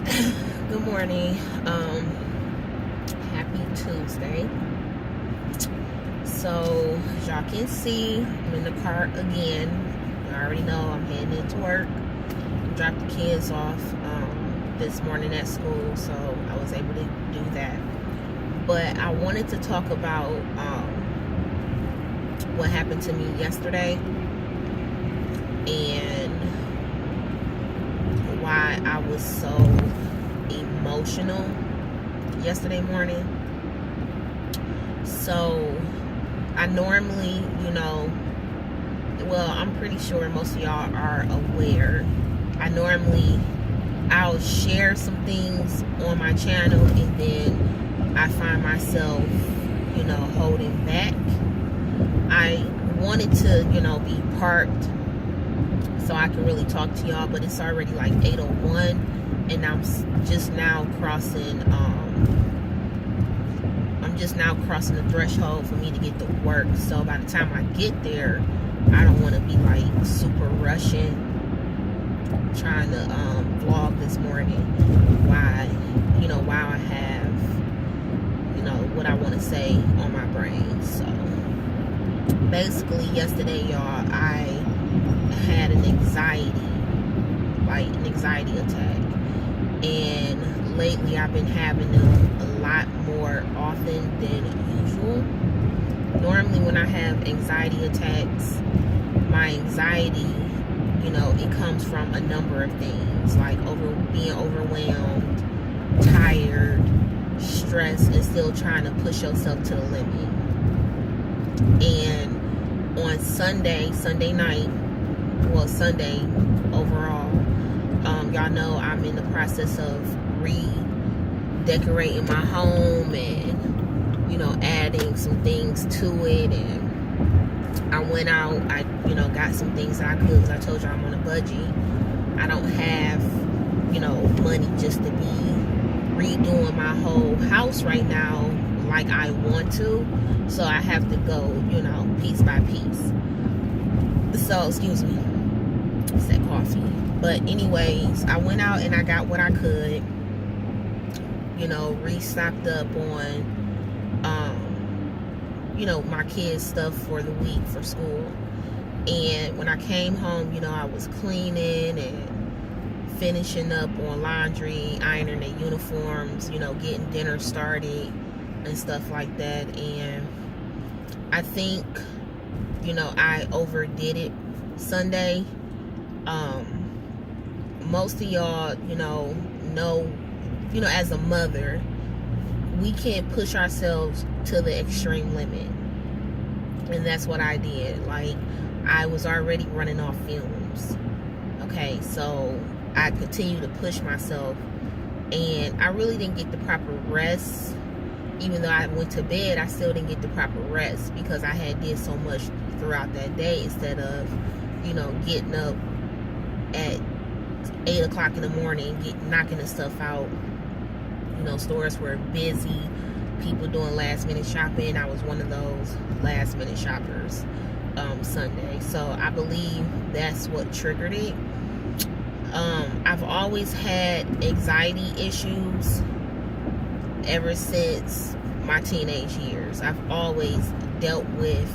Good morning. Happy Tuesday. So, as y'all can see, I'm in the car again. You already know I'm heading into work. Dropped the kids off this morning at school, so I was able to do that. But I wanted to talk about what happened to me yesterday and why I was so emotional yesterday morning. So I normally, I'm pretty sure most of y'all are aware. I'll share some things on my channel and then I find myself, holding back. I wanted to, be parked so I can really talk to y'all, but it's already like 8:01 and I'm just now crossing the threshold for me to get to work. So by the time I get there, I don't want to be like super rushing trying to vlog this morning while I have what I want to say on my brain. So basically yesterday, y'all, I had an anxiety attack, and lately I've been having them a lot more often than usual. Normally when I have anxiety attacks, my anxiety, it comes from a number of things, like being overwhelmed, tired, stressed, and still trying to push yourself to the limit. And on Sunday night, Sunday overall, y'all know I'm in the process of redecorating my home and adding some things to it. And I went out, I got some things that I could, because I told you I'm on a budget. I don't have money just to be redoing my whole house right now like I want to, so I have to go piece by piece. So excuse me, it's that coffee. But anyways, I went out and I got what I could, restocked up on my kids' stuff for the week for school. And when I came home, I was cleaning and finishing up on laundry, ironing their uniforms, getting dinner started and stuff like that. And I think I overdid it Sunday. Most of y'all know as a mother, we can't push ourselves to the extreme limit, and that's what I did. Like, I was already running off fumes. Okay, so I continued to push myself, and I really didn't get the proper rest. Even though I went to bed, I still didn't get the proper rest because I had did so much throughout that day, instead of getting up at 8 o'clock in the morning, knocking the stuff out. Stores were busy, people doing last minute shopping. I was one of those last minute shoppers Sunday. So I believe that's what triggered it. I've always had anxiety issues ever since my teenage years. I've always dealt with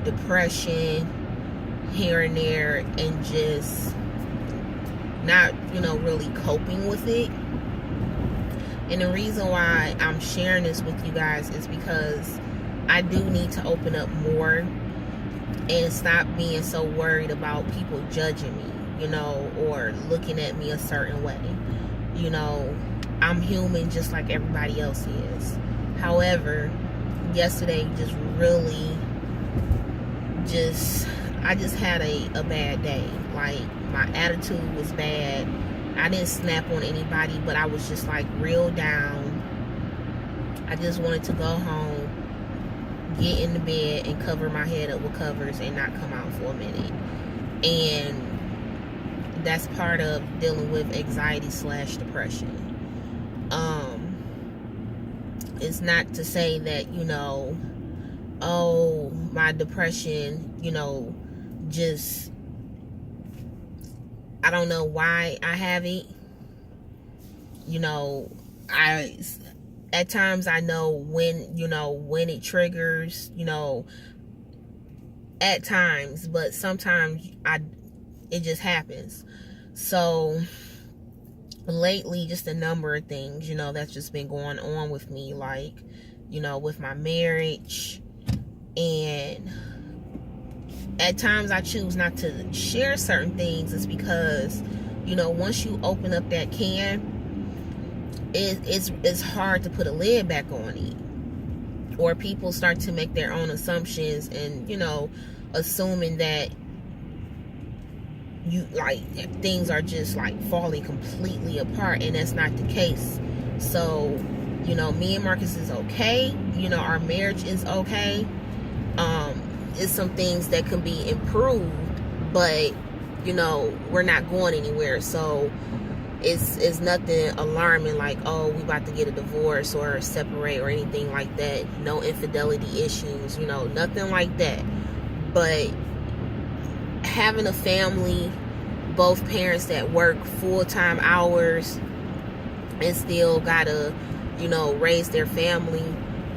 depression here and there and just not really coping with it. And the reason why I'm sharing this with you guys is because I do need to open up more and stop being so worried about people judging me, or looking at me a certain way. I'm human just like everybody else is. However, yesterday I just had a bad day. Like, my attitude was bad. I didn't snap on anybody, but I was just like real down. I just wanted to go home, get in the bed and cover my head up with covers and not come out for a minute. And that's part of dealing with anxiety / depression. It's not to say that my depression just, I don't know why I have it. You know, at times I know when, when it triggers, at times, but sometimes it just happens. So lately, just a number of things, that's just been going on with me, like, with my marriage. And at times I choose not to share certain things. It's because, once you open up that can, it's hard to put a lid back on it. Or people start to make their own assumptions and, assuming that things are just falling completely apart, and that's not the case. So, me and Marcus is okay. Our marriage is okay. It's some things that can be improved, but we're not going anywhere. So it's nothing alarming like, oh, we about to get a divorce or separate or anything like that. No infidelity issues, nothing like that. But having a family, both parents that work full-time hours and still gotta, raise their family,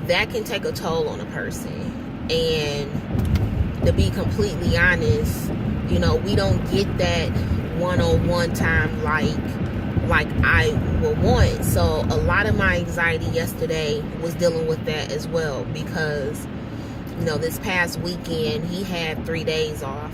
that can take a toll on a person. And to be completely honest, we don't get that one-on-one time like I would want. So a lot of my anxiety yesterday was dealing with that as well, because this past weekend he had 3 days off,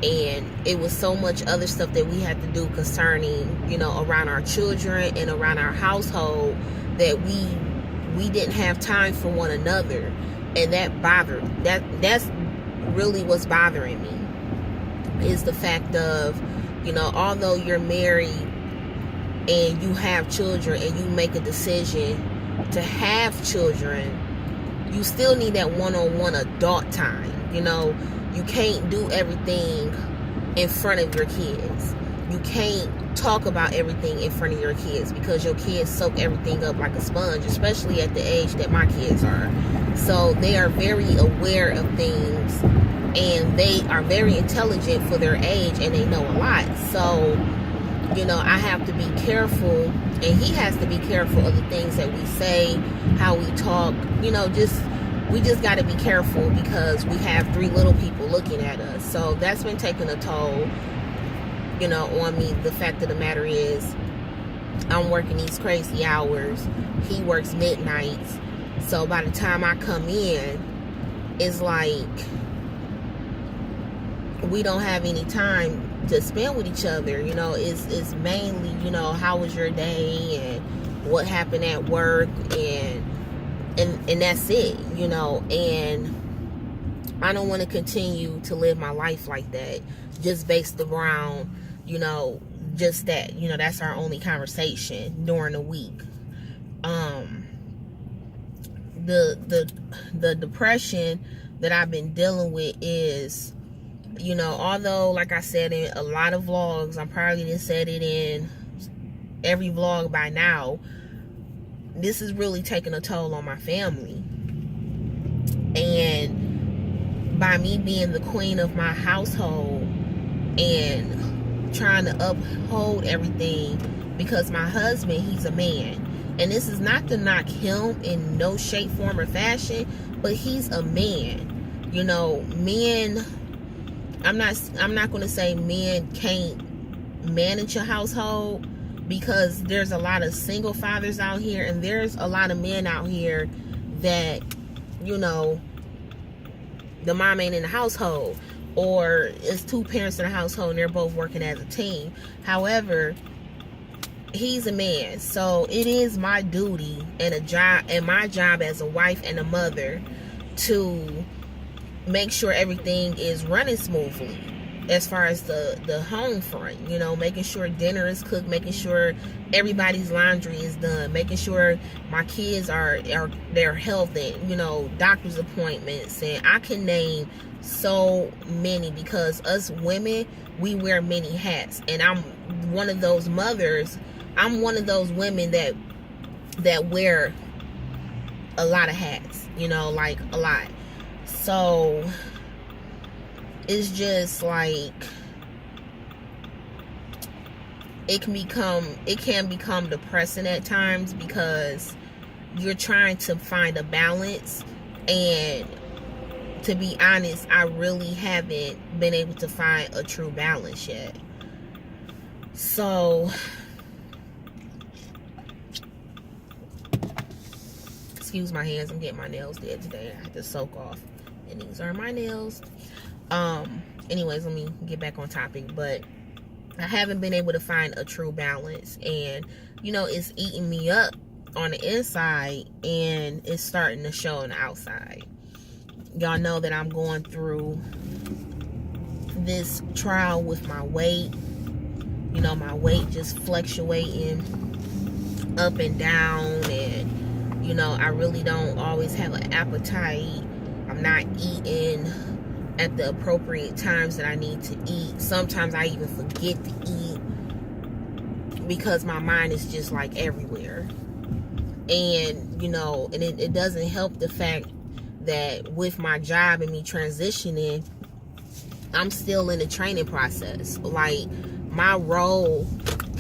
and it was so much other stuff that we had to do concerning, around our children and around our household, that we didn't have time for one another. And that's really what's bothering me, is the fact of, although you're married and you have children and you make a decision to have children, you still need that one-on-one adult time. You can't do everything in front of your kids. You can't talk about everything in front of your kids, because your kids soak everything up like a sponge, especially at the age that my kids are. So they are very aware of things, and they are very intelligent for their age, and they know a lot. So, I have to be careful, and he has to be careful of the things that we say, how we talk. We just got to be careful, because we have 3 little people looking at us. So that's been taking a toll, on me. The fact of the matter is, I'm working these crazy hours. He works midnights. So by the time I come in, it's like we don't have any time to spend with each other. It's mainly, how was your day and what happened at work, and that's it. And I don't want to continue to live my life like that, just based around, just that, that's our only conversation during the week. The depression that I've been dealing with is, although, like I said in a lot of vlogs, I'm probably done said it in every vlog by now, this is really taking a toll on my family. And by me being the queen of my household and trying to uphold everything, because my husband, he's a man. And this is not to knock him in no shape, form, or fashion, but he's a man. Men, I'm not going to say men can't manage a household, because there's a lot of single fathers out here, and there's a lot of men out here that, the mom ain't in the household, or it's 2 parents in the household and they're both working as a team. However, he's a man, so it is my duty and my job as a wife and a mother to make sure everything is running smoothly as far as the home front, making sure dinner is cooked, making sure everybody's laundry is done, making sure my kids are their health, and doctor's appointments, and I can name so many, because us women, we wear many hats. And I'm one of those mothers, I'm one of those women that wear a lot of hats, like a lot. So it's just like, it can become depressing at times, because you're trying to find a balance. And to be honest, I really haven't been able to find a true balance yet. So, excuse my hands, I'm getting my nails did today. I had to soak off, and these are my nails. Anyways, let me get back on topic. But I haven't been able to find a true balance, and it's eating me up on the inside, and it's starting to show on the outside. Y'all know that I'm going through this trial with my weight. My weight just fluctuating up and down, and I really don't always have an appetite. I'm not eating at the appropriate times that I need to eat. Sometimes I even forget to eat because my mind is just like everywhere. And and it doesn't help the fact that with my job and me transitioning, I'm still in the training process. Like, my role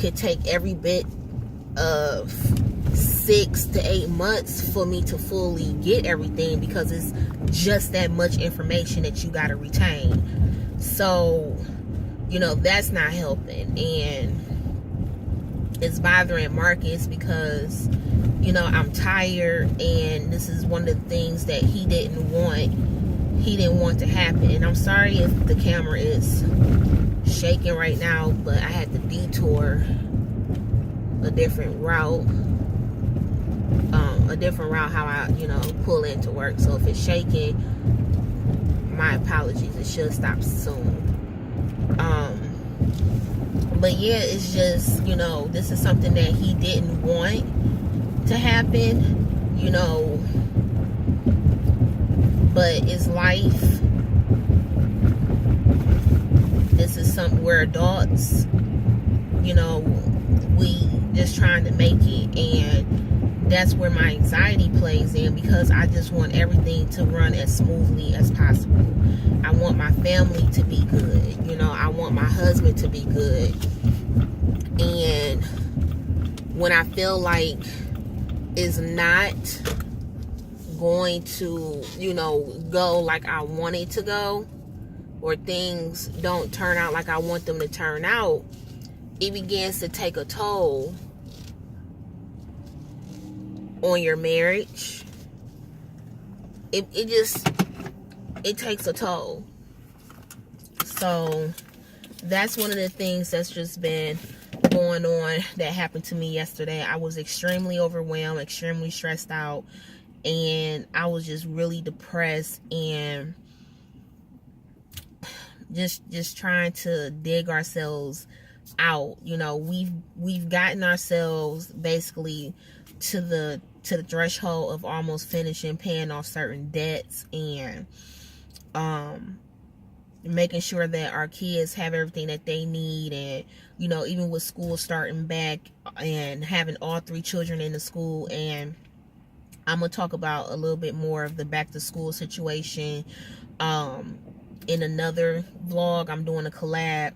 could take every bit of 6 to 8 months for me to fully get everything, because it's just that much information that you got to retain. So, that's not helping, and it's bothering Marcus, because I'm tired, and this is one of the things that he didn't want to happen. And I'm sorry if the camera is shaking right now, but I had to detour a different route how I pull into work. So if it's shaking, my apologies. It should stop soon. But yeah, it's just this is something that he didn't want to happen, but it's life. This is something, we're adults, we just trying to make it. And that's where my anxiety plays in, because I just want everything to run as smoothly as possible. I want my family to be good. I want my husband to be good. And when I feel like it's not going to, go like I want it to go, or things don't turn out like I want them to turn out, it begins to take a toll on your marriage. It takes a toll. So that's one of the things that's just been going on that happened to me yesterday. I was extremely overwhelmed, extremely stressed out, and I was just really depressed, and just trying to dig ourselves out. We've gotten ourselves basically to the threshold of almost finishing paying off certain debts, and making sure that our kids have everything that they need. And even with school starting back and having all 3 children in the school. And I'm gonna talk about a little bit more of the back to school situation in another vlog. I'm doing a collab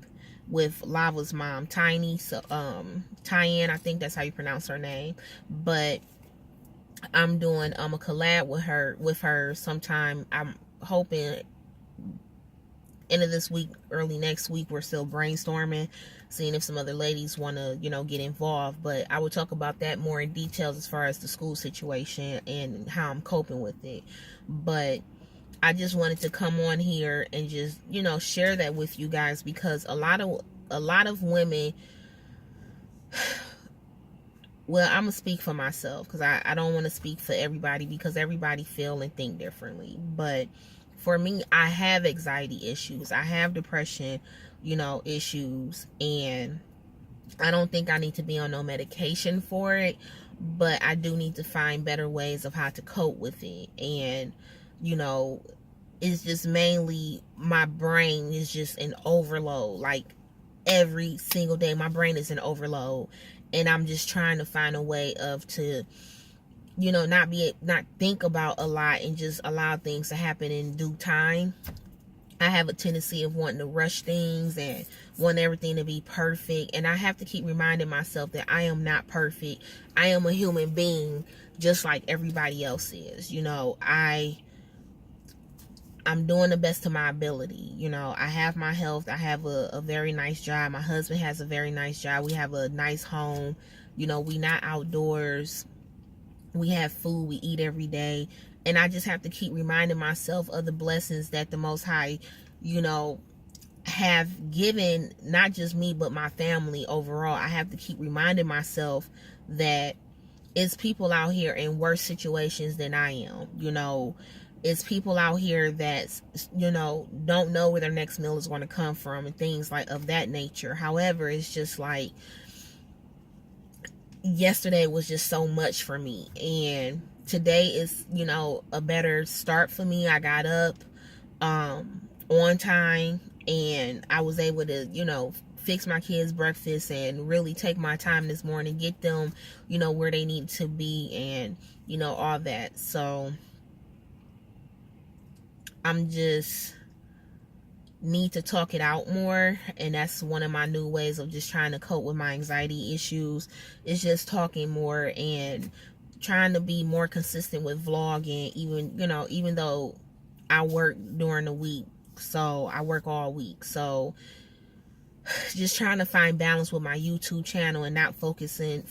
with Lava's mom, Tiny. So Tyann, I think that's how you pronounce her name. But I'm doing a collab with her sometime. I'm hoping end of this week, early next week. We're still brainstorming, seeing if some other ladies want to get involved. But I will talk about that more in details as far as the school situation and how I'm coping with it. But I just wanted to come on here and just share that with you guys, because a lot of women, well, I'm gonna speak for myself, because I don't want to speak for everybody, because everybody feel and think differently. But for me, I have anxiety issues. I have depression, issues. And I don't think I need to be on no medication for it. But I do need to find better ways of how to cope with it. And, it's just mainly my brain is just in overload. Like, every single day, my brain is in overload. And I'm just trying to find a way of to not think about a lot, and just allow things to happen in due time. I have a tendency of wanting to rush things and want everything to be perfect. And I have to keep reminding myself that I am not perfect. I am a human being just like everybody else is. You know, I'm doing the best of my ability. You know, I have my health. I have a very nice job. My husband has a very nice job. We have a nice home. You know, we not outdoors. We have food. We eat every day. And I just have to keep reminding myself of the blessings that the Most High, you know, have given not just me, but my family overall. I have to keep reminding myself that it's people out here in worse situations than I am. You know, it's people out here that, you know, don't know where their next meal is going to come from and things like of that nature. However, it's just like yesterday was just so much for me, and today is, you know, a better start for me. I got up on time, and I was able to, you know, fix my kids breakfast and really take my time this morning, get them, you know, where they need to be, and, you know, all that. So I'm just need to talk it out more, and that's one of my new ways of just trying to cope with my anxiety issues, is just talking more and trying to be more consistent with vlogging. Even, you know, even though I work during the week, so I work all week, so just trying to find balance with my YouTube channel and not focusing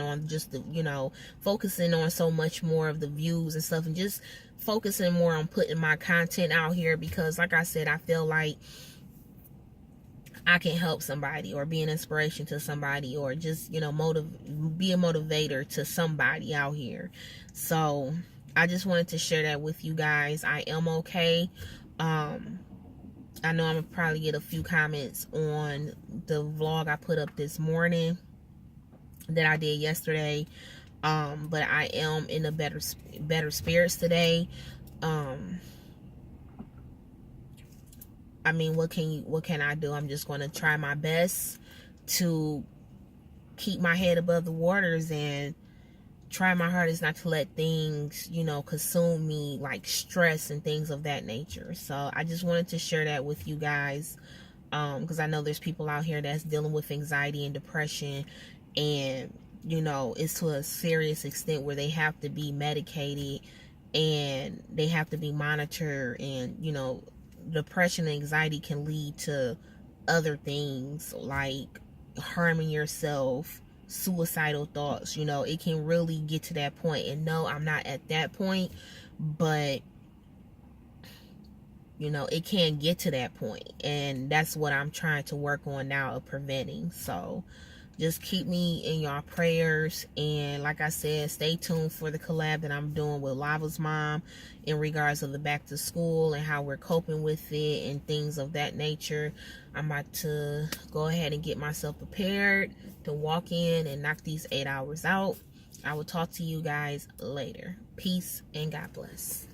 on just the, you know, focusing on so much more of the views and stuff, and just focusing more on putting my content out here, because like I said, I feel like I can help somebody or be an inspiration to somebody, or just, you know, be a motivator to somebody out here. So I just wanted to share that with you guys. I am okay. I know I'm gonna probably get a few comments on the vlog I put up this morning that I did yesterday, but I am in a better spirits today. I mean, what can I do? I'm just going to try my best to keep my head above the waters and try my hardest not to let things, you know, consume me, like stress and things of that nature. So I just wanted to share that with you guys, because I know there's people out here that's dealing with anxiety and depression, and, you know, it's to a serious extent where they have to be medicated and they have to be monitored. And, you know, depression and anxiety can lead to other things like harming yourself, suicidal thoughts. You know, it can really get to that point. And no, I'm not at that point, but, you know, it can get to that point, and that's what I'm trying to work on now of preventing. So just keep me in your prayers, and like I said, stay tuned for the collab that I'm doing with Lava's mom in regards of the back to school and how we're coping with it and things of that nature. I'm about to go ahead and get myself prepared to walk in and knock these 8 hours out. I will talk to you guys later. Peace and God bless.